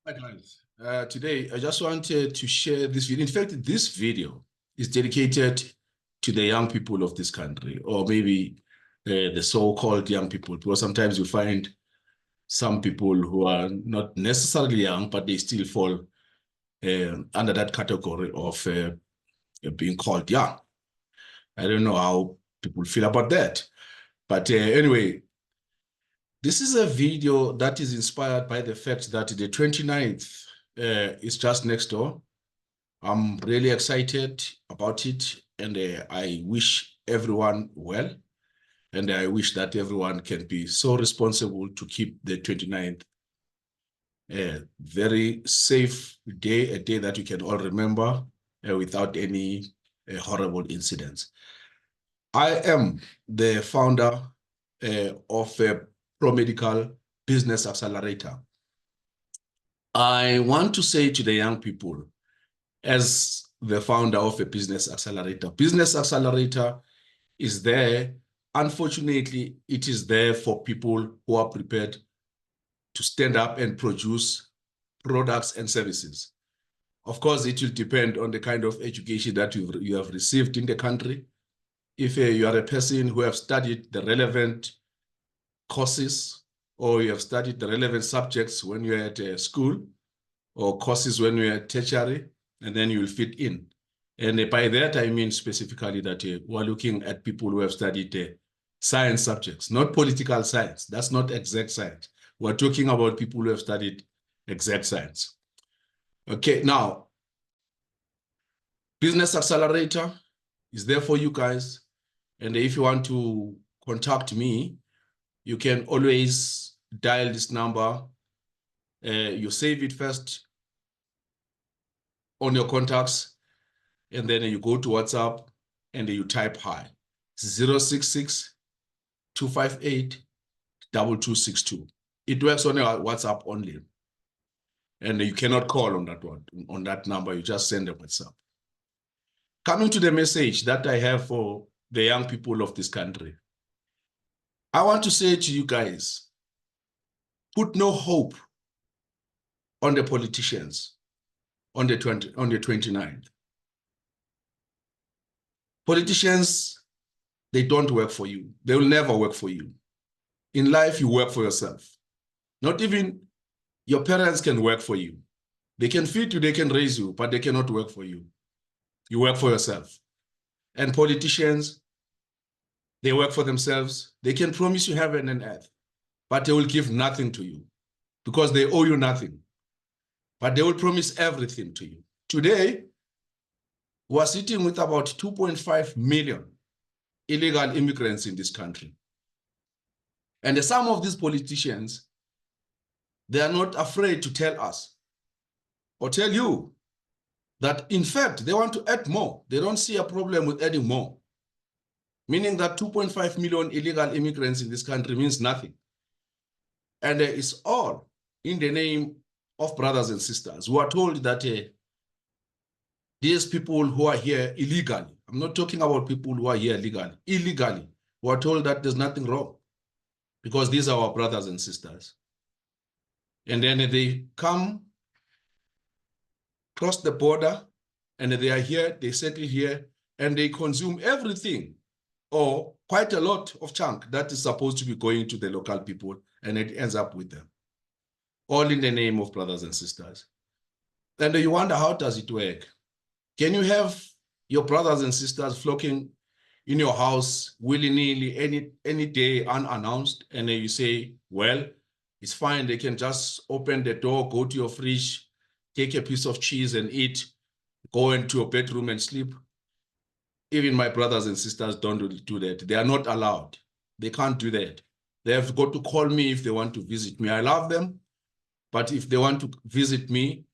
Hi guys. Today I just wanted to share this video. In fact, this video is dedicated to the young people of this country, or maybe the so-called young people, because sometimes you find some people who are not necessarily young, but they still fall under that category of being called young. I don't know how people feel about that. But anyway, this is a video that is inspired by the fact that the 29th is just next door. I'm really excited about it, and I wish everyone well. And I wish that everyone can be so responsible to keep the 29th a very safe day, a day that you can all remember without any horrible incidents. I am the founder of ProMedical Business Accelerator. I want to say to the young people, as the founder of a Business Accelerator is there. Unfortunately, it is there for people who are prepared to stand up and produce products and services. Of course, it will depend on the kind of education that you have received in the country. If you are a person who have studied the relevant courses, or you have studied the relevant subjects when you're at school, or courses when you're at tertiary, and then you will fit in. And by that, I mean specifically that we're looking at people who have studied science subjects, not political science. That's not exact science. We're talking about people who have studied exact science. Okay, now, Business Accelerator is there for you guys. And if you want to contact me, you can always dial this number. You save it first on your contacts, and then you go to WhatsApp and you type hi. 066 258 2262. It works on your WhatsApp only. And you cannot call on that one, on that number. You just send a WhatsApp. Coming to the message that I have for the young people of this country, I want to say to you guys, put no hope on the politicians on the 29th. Politicians, they don't work for you. They will never work for you. In life, you work for yourself. Not even your parents can work for you. They can feed you, they can raise you, but they cannot work for you. You work for yourself. And politicians, they work for themselves. They can promise you heaven and earth, but they will give nothing to you because they owe you nothing. But they will promise everything to you. Today, we are sitting with about 2.5 million illegal immigrants in this country. And some of these politicians, they are not afraid to tell us or tell you that, in fact, they want to add more. They don't see a problem with adding more. Meaning that 2.5 million illegal immigrants in this country means nothing. And it's all in the name of brothers and sisters who are told that these people who are here illegally, I'm not talking about people who are here illegally, who are told that there's nothing wrong because these are our brothers and sisters. And then they come, cross the border, and they are here, they settle here, and they consume everything, or quite a lot of chunk that is supposed to be going to the local people, and it ends up with them. All in the name of brothers and sisters. And you wonder, how does it work? Can you have your brothers and sisters flocking in your house willy-nilly any day unannounced, and then you say, well, it's fine, they can just open the door, go to your fridge, take a piece of cheese and eat, go into your bedroom and sleep? Even my brothers and sisters don't do that. They are not allowed. They can't do that. They have got to call me if they want to visit me. I love them, but if they want to visit me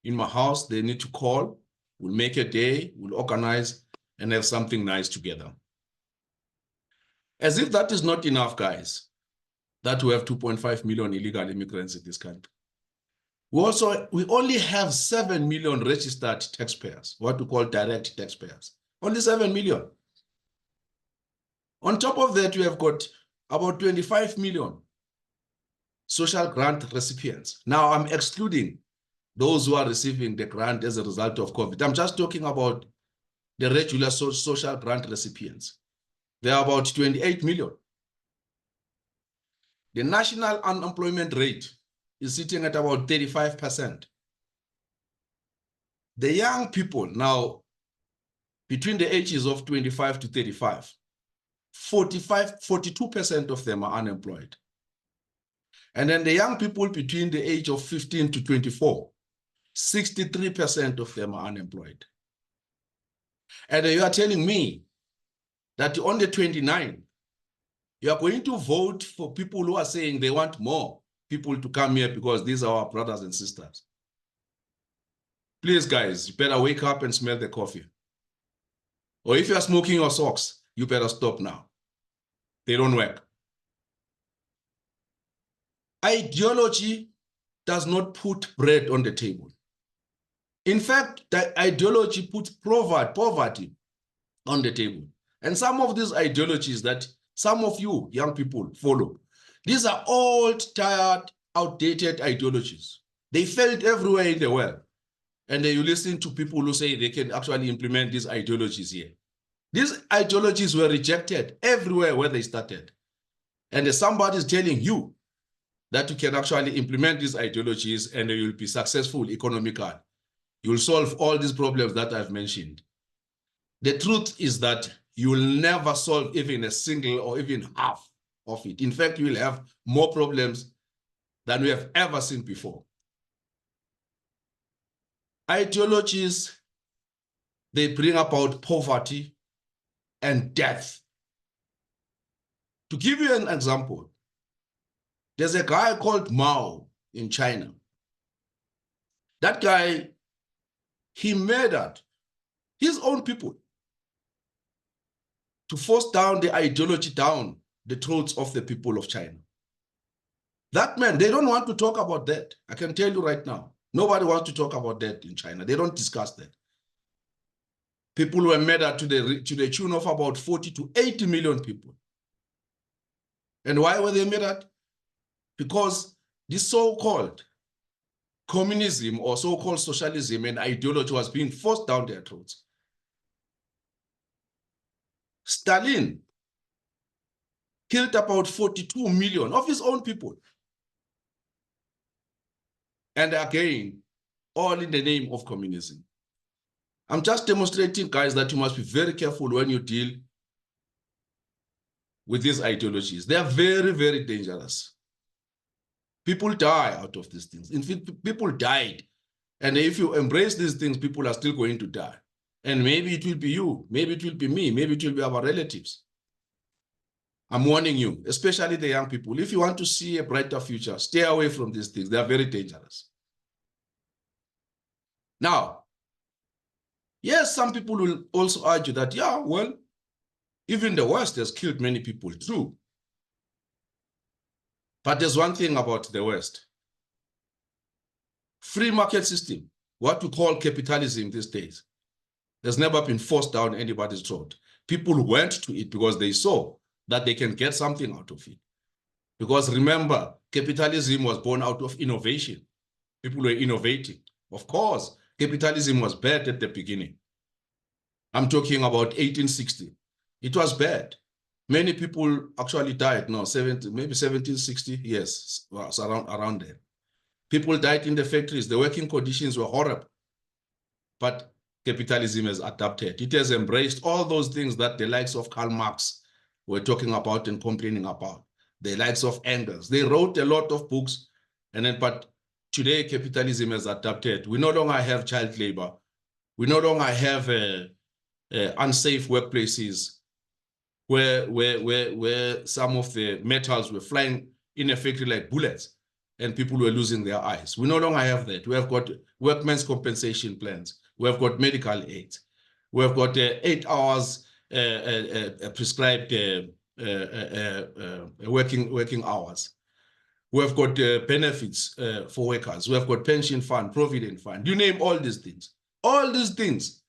in my house, they need to call. We'll make a day, we'll organize, and have something nice together. As if that is not enough, guys, that we have 2.5 million illegal immigrants in this country. We only have 7 million registered taxpayers, what we call direct taxpayers. Only 7 million. On top of that, we have got about 25 million social grant recipients. Now, I'm excluding those who are receiving the grant as a result of COVID. I'm just talking about the regular social grant recipients. There are about 28 million. The national unemployment rate is sitting at about 35%. The young people now, between the ages of 25 to 35, 42% of them are unemployed. And then the young people between the age of 15 to 24, 63% of them are unemployed. And you are telling me that on the 29th, you are going to vote for people who are saying they want more people to come here because these are our brothers and sisters. Please, guys, you better wake up and smell the coffee. Or if you are smoking your socks, you better stop now. They don't work. Ideology does not put bread on the table. In fact, the ideology puts poverty on the table. And some of these ideologies that some of you young people follow, these are old, tired, outdated ideologies. They failed everywhere in the world. And then you listen to people who say they can actually implement these ideologies here. These ideologies were rejected everywhere where they started. And somebody is telling you that you can actually implement these ideologies and you'll be successful economically. You'll solve all these problems that I've mentioned. The truth is that you will never solve even a single or even half of it. In fact, you will have more problems than we have ever seen before. Ideologies, they bring about poverty and death. To give you an example, there's a guy called Mao in China. That guy, he murdered his own people to force down the ideology down the throats of the people of China. That man, they don't want to talk about that. I can tell you right now. Nobody wants to talk about that in China. They don't discuss that. People were murdered to the tune of about 40 to 80 million people. And why were they murdered? Because this so-called communism or so-called socialism and ideology was being forced down their throats. Stalin killed about 42 million of his own people. And again, all in the name of communism. I'm just demonstrating, guys, that you must be very careful when you deal with these ideologies. They are very, very dangerous. People die out of these things. In fact, people died. And if you embrace these things, people are still going to die. And maybe it will be you, maybe it will be me, maybe it will be our relatives. I'm warning you, especially the young people. If you want to see a brighter future, stay away from these things. They are very dangerous. Now, yes, some people will also argue that, yeah, well, even the West has killed many people too. But there's one thing about the West. Free market system, what we call capitalism these days, has never been forced down anybody's throat. People went to it because they saw that they can get something out of it. Because remember, capitalism was born out of innovation. People were innovating. Of course, capitalism was bad at the beginning. I'm talking about 1860. It was bad. Many people actually died, no, 70, maybe 1760, yes, was around there. People died in the factories. The working conditions were horrible. But capitalism has adapted. It has embraced all those things that the likes of Karl Marx were talking about and complaining about. The likes of Engels. They wrote a lot of books, but today capitalism has adapted. We no longer have child labor. We no longer have unsafe workplaces where some of the metals were flying in a factory like bullets and people were losing their eyes. We no longer have that. We have got workmen's compensation plans. We have got medical aids. We have got 8 hours prescribed working hours. We have got benefits for workers. We have got pension fund, provident fund. You name all these things. All these things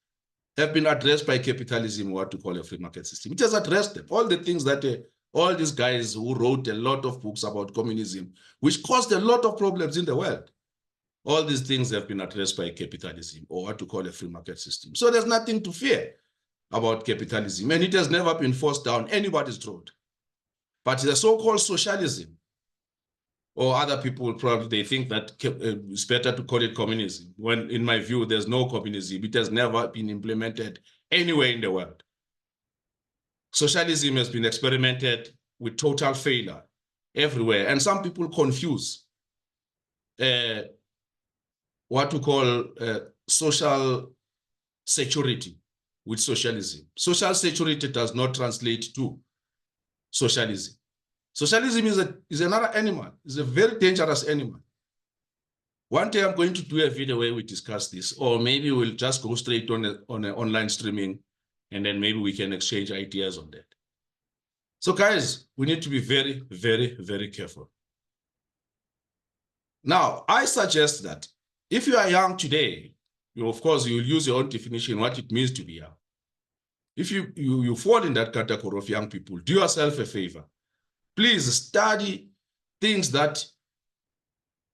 have been addressed by capitalism, what to call a free market system. It has addressed them. All the things that all these guys who wrote a lot of books about communism, which caused a lot of problems in the world. All these things have been addressed by capitalism, or what you call a free market system. So there's nothing to fear about capitalism, and it has never been forced down anybody's throat. But the so-called socialism, or other people probably they think that it's better to call it communism, when in my view, there's no communism. It has never been implemented anywhere in the world. Socialism has been experimented with total failure everywhere. And some people confuse what we call social security with socialism. Social security does not translate to socialism. Socialism is another animal. It's a very dangerous animal. One day I'm going to do a video where we discuss this, or maybe we'll just go straight on an online streaming, and then maybe we can exchange ideas on that. So guys, we need to be very, very, very careful. Now, I suggest that if you are young today, of course, you'll use your own definition, what it means to be young. If you fall in that category of young people, do yourself a favor. Please study things that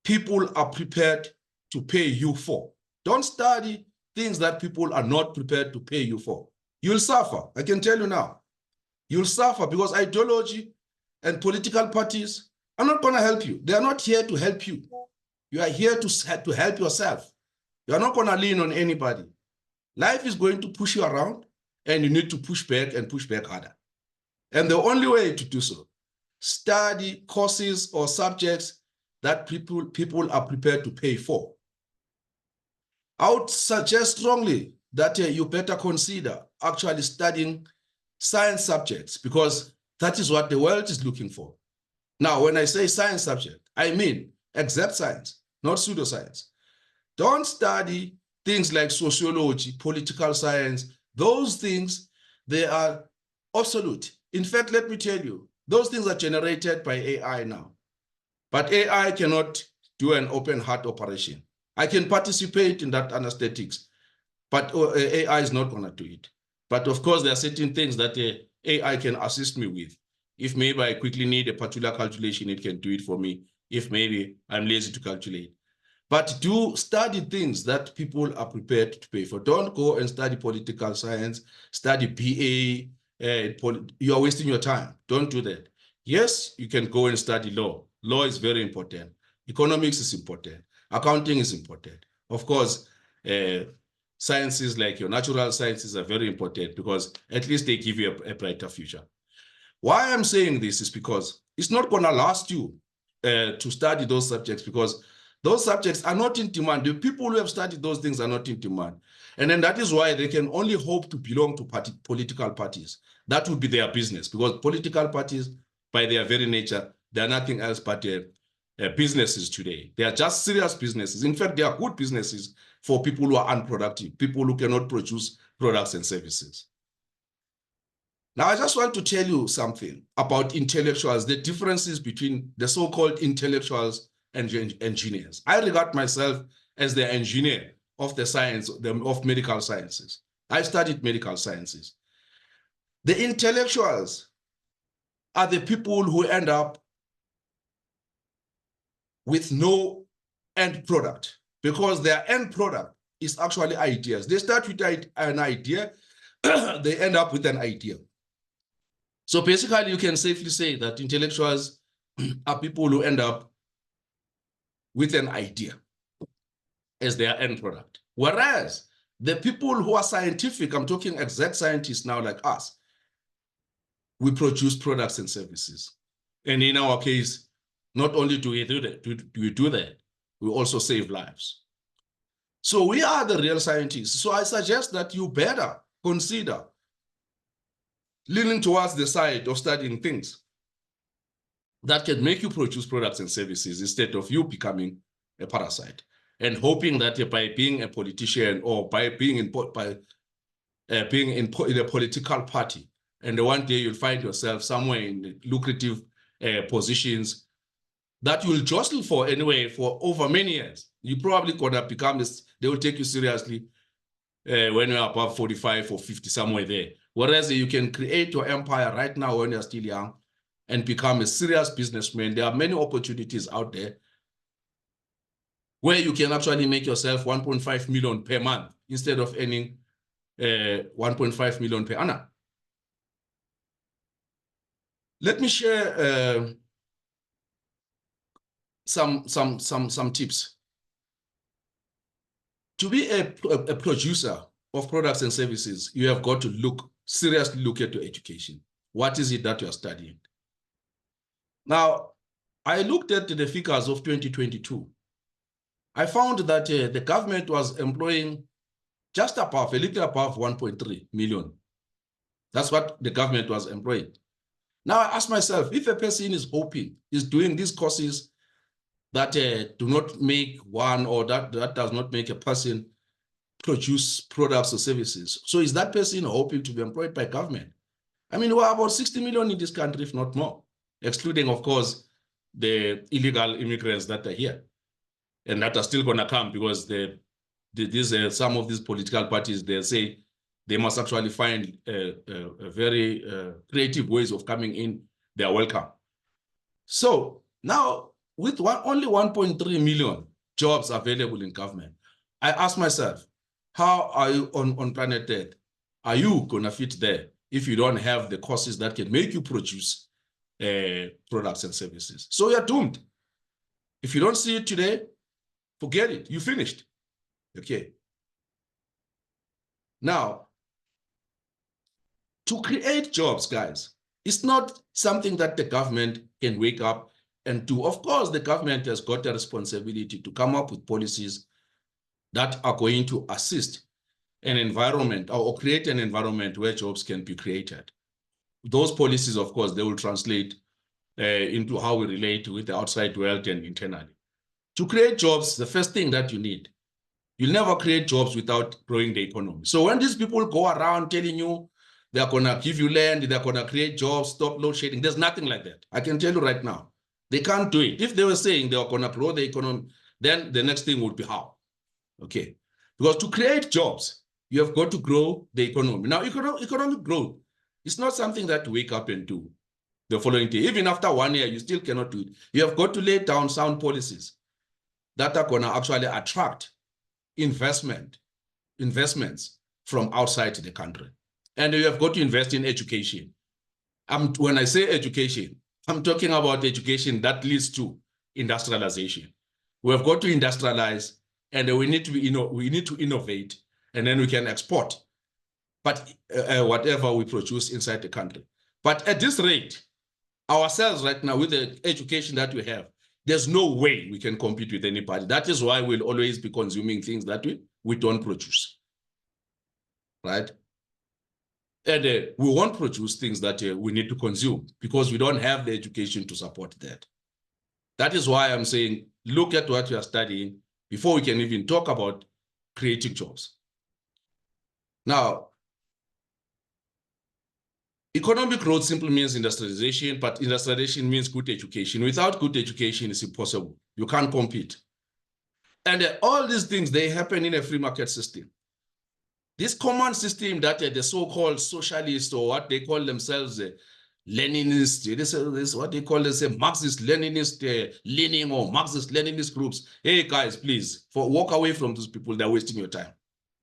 people are prepared to pay you for. Don't study things that people are not prepared to pay you for. You'll suffer. I can tell you now. You'll suffer because ideology and political parties are not going to help you. They are not here to help you. You are here to help yourself. You are not going to lean on anybody. Life is going to push you around, and you need to push back and push back harder. And the only way to do so, study courses or subjects that people are prepared to pay for. I would suggest strongly that you better consider actually studying science subjects, because that is what the world is looking for. Now, when I say science subject, I mean exact science, not pseudoscience. Don't study things like sociology, political science. Those things, they are obsolete. In fact, let me tell you, those things are generated by AI now. But AI cannot do an open heart operation. I can participate in that anesthetics, but AI is not going to do it. But of course, there are certain things that AI can assist me with. If maybe I quickly need a particular calculation, it can do it for me. If maybe I'm lazy to calculate. But do study things that people are prepared to pay for. Don't go and study political science, study BA. You are wasting your time. Don't do that. Yes, you can go and study law. Law is very important. Economics is important. Accounting is important. Of course, sciences like your natural sciences are very important, because at least they give you a brighter future. Why I'm saying this is because it's not going to last you to study those subjects, because those subjects are not in demand. The people who have studied those things are not in demand. And then that is why they can only hope to belong to political parties. That would be their business, because political parties, by their very nature, they are nothing else but businesses today. They are just serious businesses. In fact, they are good businesses for people who are unproductive, people who cannot produce products and services. Now, I just want to tell you something about intellectuals, the differences between the so-called intellectuals and engineers. I regard myself as the engineer of the science, of medical sciences. I studied medical sciences. The intellectuals are the people who end up with no end product, because their end product is actually ideas. They start with an idea, they end up with an idea. So basically, you can safely say that intellectuals are people who end up with an idea as their end product. Whereas the people who are scientific, I'm talking exact scientists now like us, we produce products and services. And in our case, not only do we do that, we also save lives. So we are the real scientists. So I suggest that you better consider leaning towards the side of studying things that can make you produce products and services, instead of you becoming a parasite and hoping that by being a politician, or by being in a political party, and one day you'll find yourself somewhere in lucrative positions that you'll jostle for anyway for over many years. You probably gonna become this, they will take you seriously when you're above 45 or 50, somewhere there. Whereas you can create your empire right now when you're still young and become a serious businessman. There are many opportunities out there. where you can actually make yourself 1.5 million per month instead of earning 1.5 million per annum. Let me share some tips. To be a producer of products and services, you have got to seriously look at your education. What is it that you are studying? Now, I looked at the figures of 2022. I found that the government was employing just above, a little above 1.3 million. That's what the government was employing. Now I ask myself, if a person is doing these courses that do not make one, or that does not make a person produce products or services, so is that person hoping to be employed by government? I mean, we're about 60 million in this country, if not more, excluding, of course, the illegal immigrants that are here and that are still going to come, because some of these political parties, they say they must actually find very creative ways of coming in. They are welcome. So now, with only 1.3 million jobs available in government, I ask myself, how are you on planet Earth? Are you going to fit there if you don't have the courses that can make you produce products and services? So you're doomed. If you don't see it today, forget it. You finished. Okay. Now, to create jobs, guys, it's not something that the government can wake up and do. Of course, the government has got a responsibility to come up with policies that are going to assist an environment, or create an environment where jobs can be created. Those policies, of course, they will translate into how we relate with the outside world and internally. To create jobs, the first thing that you need, you'll never create jobs without growing the economy. So when these people go around telling you they're going to give you land, they're going to create jobs, stop load shedding, there's nothing like that. I can tell you right now, they can't do it. If they were saying they were going to grow the economy, then the next thing would be how? Okay. Because to create jobs, you have got to grow the economy. Now, economic growth is not something that you wake up and do the following day. Even after 1 year, you still cannot do it. You have got to lay down sound policies that are going to actually attract investments from outside the country. And you have got to invest in education. When I say education, I'm talking about education that leads to industrialization. We have got to industrialize, and we need to innovate, and then we can export, but whatever we produce inside the country. But at this rate, ourselves right now, with the education that we have, there's no way we can compete with anybody. That is why we'll always be consuming things that we don't produce, right? And we won't produce things that we need to consume because we don't have the education to support that. That is why I'm saying, look at what you are studying before we can even talk about creating jobs. Now, economic growth simply means industrialization, but industrialization means good education. Without good education, it's impossible. You can't compete. And all these things, they happen in a free market system. This common system that the so-called socialists, or what they call themselves, Leninists, this is what they call Marxist-Leninist leaning, or Marxist-Leninist groups. Hey guys, please, walk away from those people. They're wasting your time.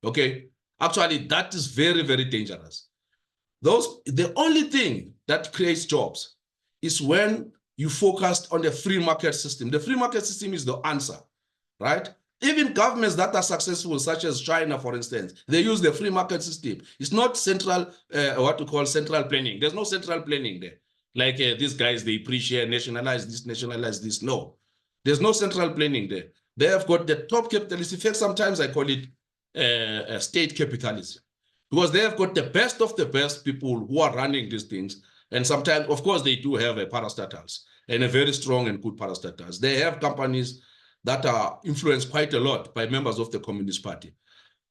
Okay? Actually, that is very, very dangerous. The only thing that creates jobs is when you focused on the free market system. The free market system is the answer, right? Even governments that are successful, such as China, for instance, they use the free market system. It's not central, what we call central planning. There's no central planning there. Like these guys, they appreciate nationalize this, nationalize this. No, there's no central planning there. They have got the top capitalism. In fact, sometimes I call it state capitalism, because they have got the best of the best people who are running these things. And sometimes, of course, they do have parastatals, and a very strong and good parastatals. They have companies that are influenced quite a lot by members of the Communist Party.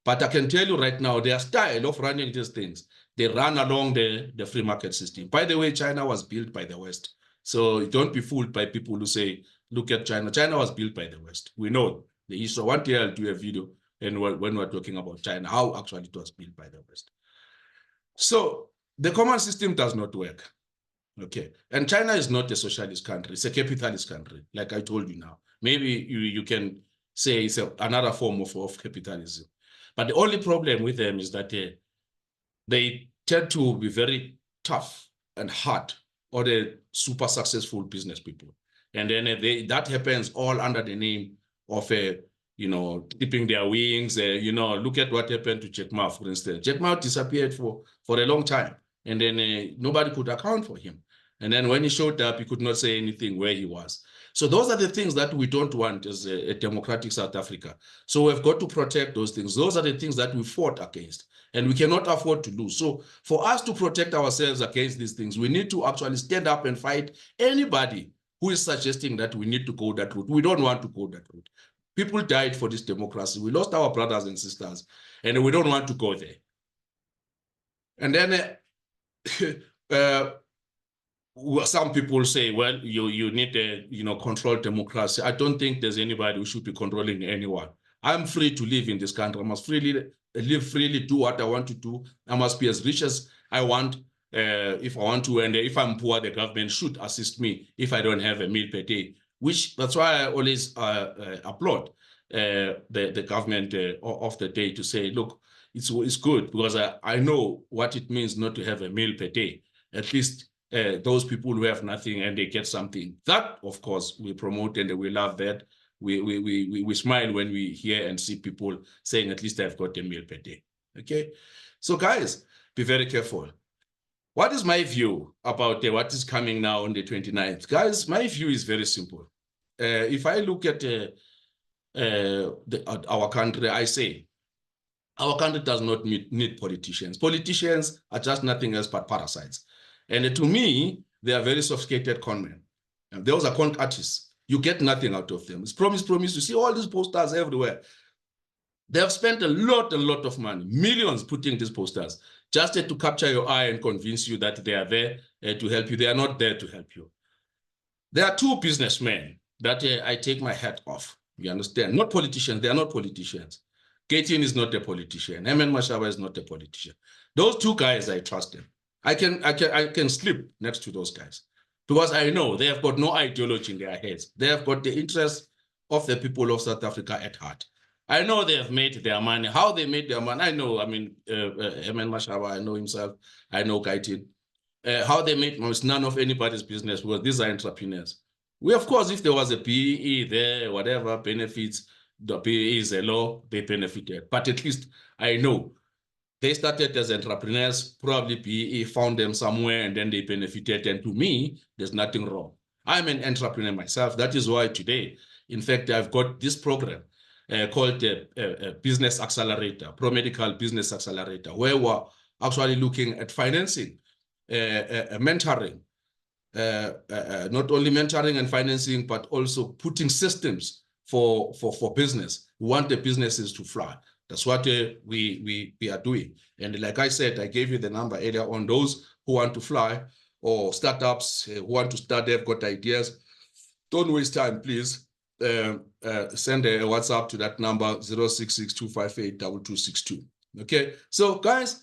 But I can tell you right now, their style of running these things, they run along the free market system. By the way, China was built by the West. So don't be fooled by people who say, look at China. China was built by the West. We know the history. One day I'll do a video, and when we're talking about China, how actually it was built by the West. So the common system does not work. Okay. And China is not a socialist country. It's a capitalist country, like I told you now. Maybe you can say it's another form of capitalism. But the only problem with them is that they tend to be very tough and hard, or the super successful business people. And then that happens all under the name of clipping their wings. Look at what happened to Jack Ma, for instance. Jack Ma disappeared for a long time, and then nobody could account for him. And then when he showed up, he could not say anything where he was. So those are the things that we don't want as a democratic South Africa. So we've got to protect those things. Those are the things that we fought against, and we cannot afford to lose. So for us to protect ourselves against these things, we need to actually stand up and fight anybody who is suggesting that we need to go that route. We don't want to go that route. People died for this democracy. We lost our brothers and sisters, and we don't want to go there. And then some people say, well, you need a controlled democracy. I don't think there's anybody who should be controlling anyone. I'm free to live in this country. I must freely live freely, do what I want to do. I must be as rich as I want if I want to. And if I'm poor, the government should assist me if I don't have a meal per day. That's why I always applaud the government of the day to say, look, it's good, because I know what it means not to have a meal per day. At least those people who have nothing and they get something. That, of course, we promote and we love that. We smile when we hear and see people saying, at least I've got a meal per day. Okay, so guys, be very careful. What is my view about what is coming now on the 29th? Guys, my view is very simple. If I look at our country, I say our country does not need politicians. Politicians are just nothing else but parasites. And to me, they are very sophisticated con men. Those are con artists. You get nothing out of them. It's promise. You see all these posters everywhere. They have spent a lot of money, millions, putting these posters just to capture your eye and convince you that they are there to help you. They are not there to help you. There are two businessmen that I take my hat off. You understand? Not politicians. They are not politicians. Gayton is not a politician. Herman Mashaba is not a politician. Those two guys, I trust them. I can sleep next to those guys, because I know they have got no ideology in their heads. They have got the interests of the people of South Africa at heart. I know they have made their money. How they made their money, I know. I mean, Herman Mashaba, I know himself. I know Gayton. How they made money is none of anybody's business, because these are entrepreneurs. We, of course, if there was a PE there, whatever benefits, the PE is a law, they benefited. But at least I know they started as entrepreneurs, probably PE found them somewhere and then they benefited. And to me, there's nothing wrong. I'm an entrepreneur myself. That is why today, in fact, I've got this program called Business Accelerator, Pro-Medical Business Accelerator, where we're actually looking at financing, mentoring, not only mentoring and financing, but also putting systems for business. We want the businesses to fly. That's what we are doing. And like I said, I gave you the number earlier on. Those who want to fly, or startups who want to start, they've got ideas. Don't waste time, please. Send a WhatsApp to that number, 066-258-2262. Okay, so guys,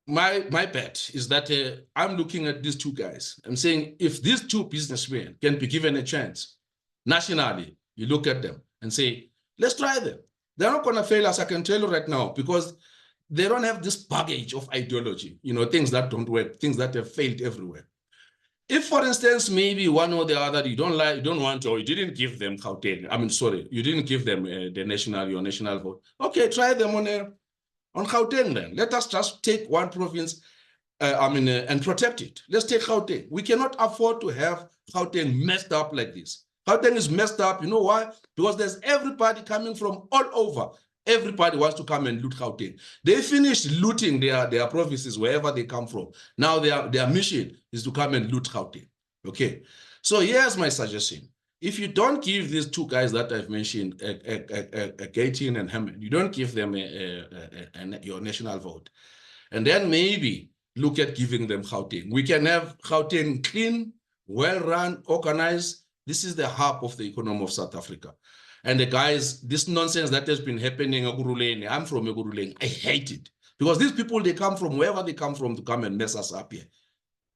my bet is that I'm looking at these two guys. I'm saying, if these two businessmen can be given a chance nationally, you look at them and say, let's try them. They're not going to fail us, I can tell you right now, because they don't have this baggage of ideology, things that don't work, things that have failed everywhere. If, for instance, maybe one or the other you don't like, you don't want, or you didn't give them Gauteng, you didn't give them your national vote. Okay, try them on Gauteng then. Let us just take one province, and protect it. Let's take Gauteng. We cannot afford to have Gauteng messed up like this. Gauteng is messed up. You know why? Because there's everybody coming from all over. Everybody wants to come and loot Gauteng. They finished looting their provinces wherever they come from. Now their mission is to come and loot Gauteng. Okay. So here's my suggestion. If you don't give these two guys that I've mentioned, Gayton and Herman, you don't give them your national vote, and then maybe look at giving them Gauteng. We can have Gauteng clean, well-run, organized. This is the hub of the economy of South Africa. And the guys, this nonsense that has been happening in Ekurhuleni, I'm from Ekurhuleni, I hate it. Because these people, they come from wherever they come from to come and mess us up here.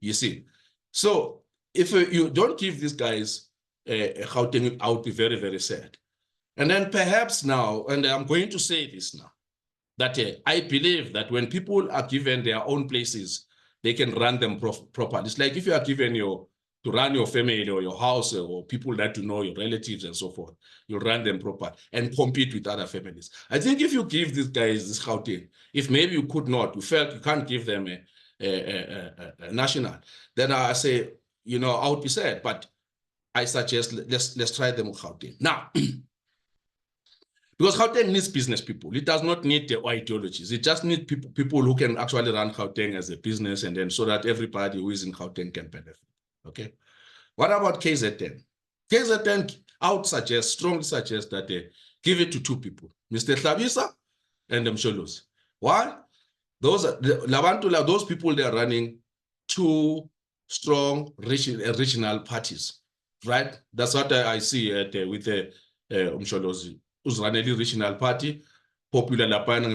You see? So if you don't give these guys Gauteng, I would be very, very sad. And then perhaps now, and I'm going to say this now, that I believe that when people are given their own places, they can run them properly. It's like if you are given to run your family or your house or people that you know, your relatives and so forth, you run them proper and compete with other families. I think if you give these guys this Gauteng, if maybe you could not, you felt you can't give them a national, then I say, I would be sad, but I suggest let's try them with Gauteng. Now, because Gauteng needs business people. It does not need the ideologies. It just needs people who can actually run Gauteng as a business, and then so that everybody who is in Gauteng can benefit. Okay. What about KZN? KZN, I would strongly suggest that they give it to two people, Mr. Hlabisa and Msholozi. Why? Those people, they are running two strong regional parties, right? That's what I see with the Msholozi, who's running a regional party, popular Lapana,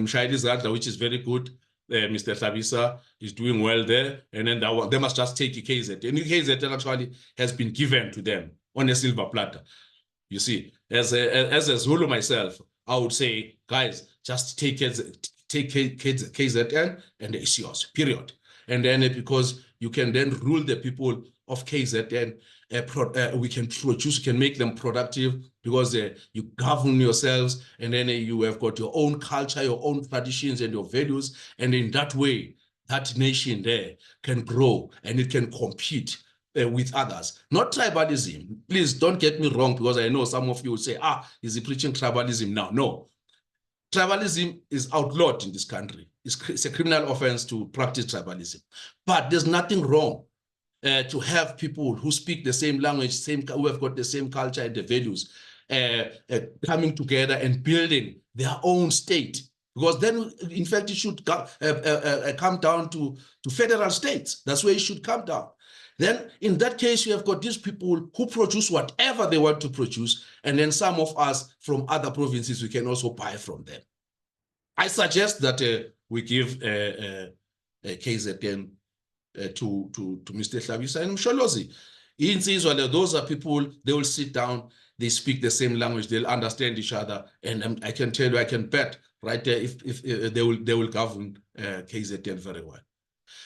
which is very good. Mr. Hlabisa is doing well there, and then they must just take KZN. And KZN actually has been given to them on a silver platter. You see, as a Zulu myself, I would say, guys, just take KZN and it's yours, period. And then because you can then rule the people of KZN, we can make them productive because you govern yourselves, and then you have got your own culture, your own traditions and your values. And in that way, that nation there can grow and it can compete with others, not tribalism. Please don't get me wrong, because I know some of you will say, is he preaching tribalism now? No. Tribalism is outlawed in this country. It's a criminal offense to practice tribalism. But there's nothing wrong to have people who speak the same language, who have got the same culture and the values, coming together and building their own state. Because then, in fact, it should come down to federal states. That's where it should come down. Then, in that case, you have got these people who produce whatever they want to produce, and then some of us from other provinces, we can also buy from them. I suggest that we give KZN to Mr. Hlabisa and Msholozi. Those are people, they will sit down, they speak the same language, they'll understand each other, and I can tell you, I can bet right there if they will govern KZN very well.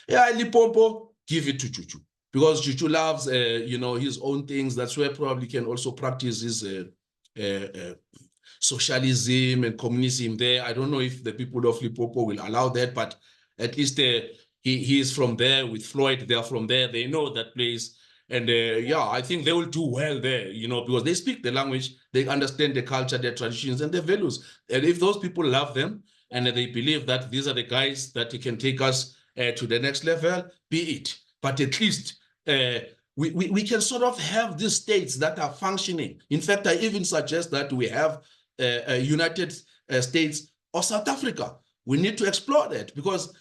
Yeah, Limpopo, give it to Chuchu, because Chuchu loves his own things. That's where probably can also practice his socialism and communism there. I don't know if the people of Limpopo will allow that, but at least he is from there with Floyd. They are from there. They know that place. And yeah, I think they will do well there, because they speak the language, they understand the culture, their traditions, and their values. And if those people love them and they believe that these are the guys that can take us to the next level, be it. But at least we can sort of have these states that are functioning. In fact, I even suggest that we have United States or South Africa. We need to explore that, because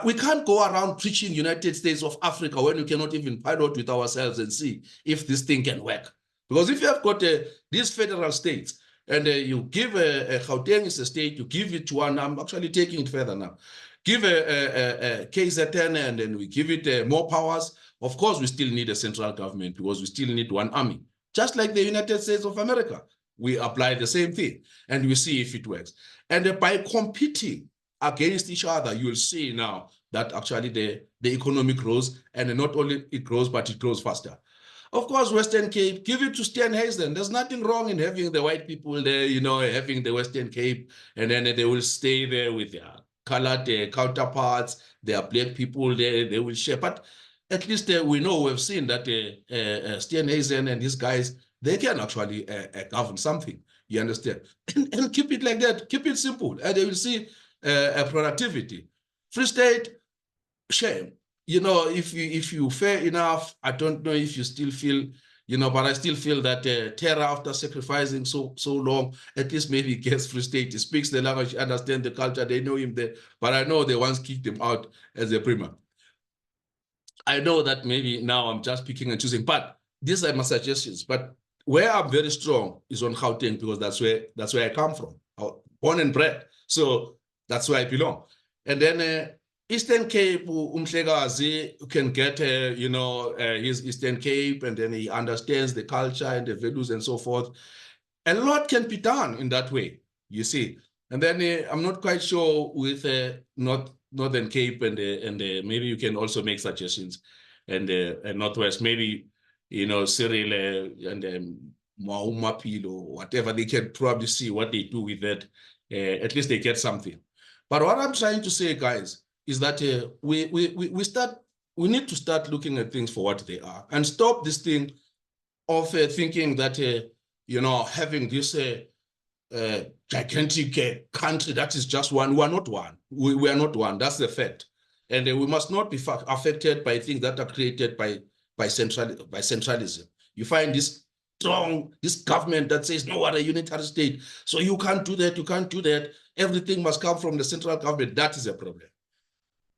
we can't go around preaching United States of Africa when we cannot even pilot with ourselves and see if this thing can work. Because if you have got these federal states and you give Gauteng is a state, you give it to one, I'm actually taking it further now. Give a KZN and then we give it more powers. Of course, we still need a central government because we still need one army. Just like the United States of America, we apply the same thing and we see if it works. And by competing against each other, you will see now that actually the economy grows, and not only it grows, but it grows faster. Of course, Western Cape, give it to Steenhuisen. There's nothing wrong in having the white people there, having the Western Cape, and then they will stay there with their colored counterparts, their black people there, they will share. But at least we know, we've seen that Steenhuisen and these guys, they can actually govern something, you understand? And keep it like that, keep it simple, and they will see productivity. Free State, shame. If you fair enough, I don't know if you still feel, but I still feel that Terra, after sacrificing so long, at least maybe gets Free State. He speaks the language, understand the culture, they know him there. But I know they once kicked him out as a prima. I know that maybe now I'm just picking and choosing, but these are my suggestions. But where I'm very strong is on Gauteng, because that's where I come from, born and bred. So that's where I belong. And then Eastern Cape, Umhlekazi can get, his Eastern Cape, and then he understands the culture and the values and so forth. A lot can be done in that way, you see. And then I'm not quite sure with Northern Cape and maybe you can also make suggestions, and Northwest, maybe, Cyril and Mapilo or whatever, they can probably see what they do with that. At least they get something. But what I'm trying to say, guys, is that we need to start looking at things for what they are and stop this thing of thinking that having this gigantic country that is just one. We are not one. We are not one. That's the fact. And we must not be affected by things that are created by centralism. You find this government that says no other unitary state. So you can't do that. You can't do that. Everything must come from the central government. That is a problem.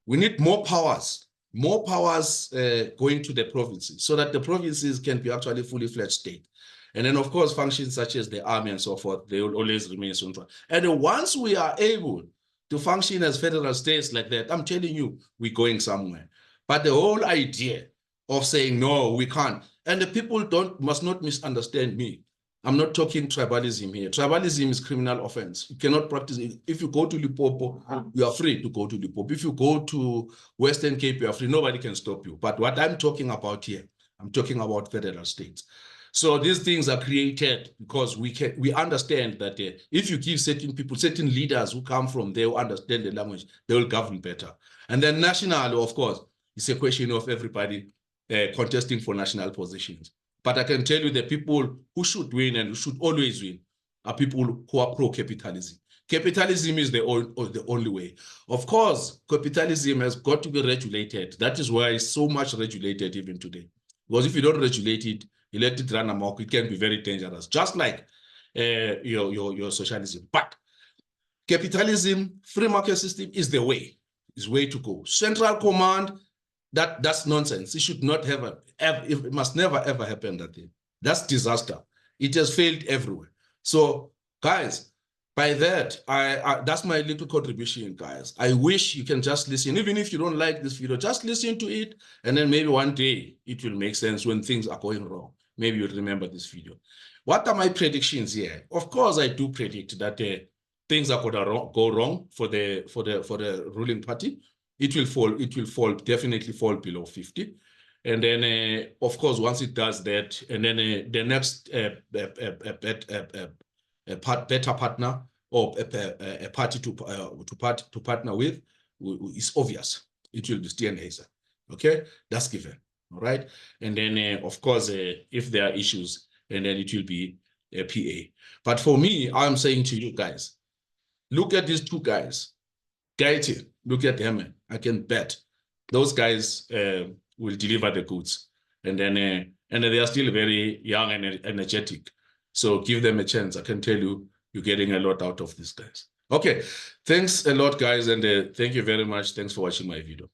We need more powers going to the provinces so that the provinces can be actually fully fledged state. And then, of course, functions such as the army and so forth, they will always remain central. And once we are able to function as federal states like that, I'm telling you, we're going somewhere. But the whole idea of saying, no, we can't, and the people must not misunderstand me. I'm not talking tribalism here. Tribalism is criminal offense. You cannot practice it. If you go to Limpopo, you are free to go to Limpopo. If you go to Western Cape, you are free. Nobody can stop you. But what I'm talking about here, I'm talking about federal states. So these things are created because we understand that if you give certain people, certain leaders who come from there who understand the language, they will govern better. And then national, of course, it's a question of everybody contesting for national positions. But I can tell you the people who should win and who should always win are people who are pro-capitalism. Capitalism is the only way. Of course, capitalism has got to be regulated. That is why it's so much regulated even today. Because if you don't regulate it, you let it run amok, it can be very dangerous, just like your socialism. But capitalism, free market system is the way to go. Central command, that's nonsense. It should not have it must never ever happen that thing. That's disaster. It has failed everywhere. So guys, by that, that's my little contribution, guys. I wish you can just listen. Even if you don't like this video, just listen to it. And then maybe one day it will make sense when things are going wrong. Maybe you'll remember this video. What are my predictions here? Of course, I do predict that things are going to go wrong for the ruling party. It will fall, definitely fall below 50. And then, of course, once it does that, and then the next better partner or a party to partner with is obvious. It will be Steenhuisen. Okay, that's given. All right, and then of course, if there are issues, and then it will be a PA. But for me, I'm saying to you guys, look at these two guys. Gaiti, look at them. I can bet those guys will deliver the goods, and then they are still very young and energetic. So give them a chance. I can tell you, you're getting a lot out of these guys. Okay, thanks a lot, guys, and thank you very much. Thanks for watching my video.